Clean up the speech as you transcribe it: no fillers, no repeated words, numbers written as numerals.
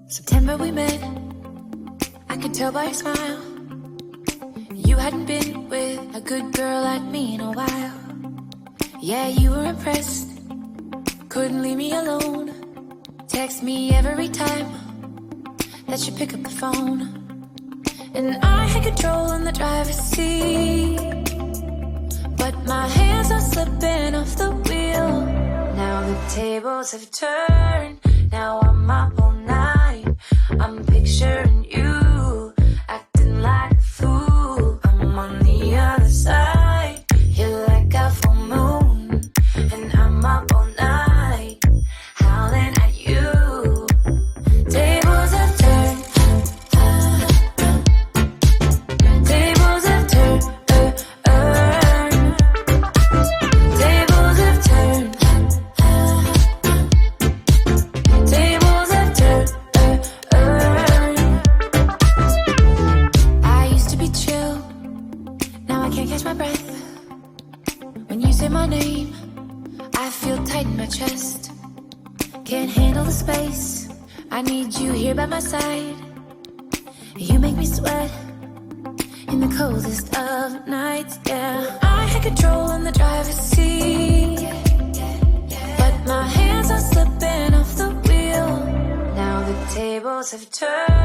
September we met, I could tell by your smile. You hadn't been with a good girl like me in a while. Yeah, you were impressed, couldn't leave me alone. Text me every time that you pick up the phone. And I had control in the driver's seat, but my hands are slipping off the wheel. Now the tables have turned, now I'm up all night. I'm picturing you, acting like a fool. I'm on the other side, you're like a full moon, and I'm up all night, howling at you. Tables have turned, tables have turned, tables have turned, tables have turned. I used to be chill, now I can't catch my breath. When you say my name, I feel tight in my chest. Can't handle the space, I need you here by my side. You make me sweat in the coldest of nights, yeah. I had control in the driver's seat, but my hands are slipping off the wheel. Now the tables have turned.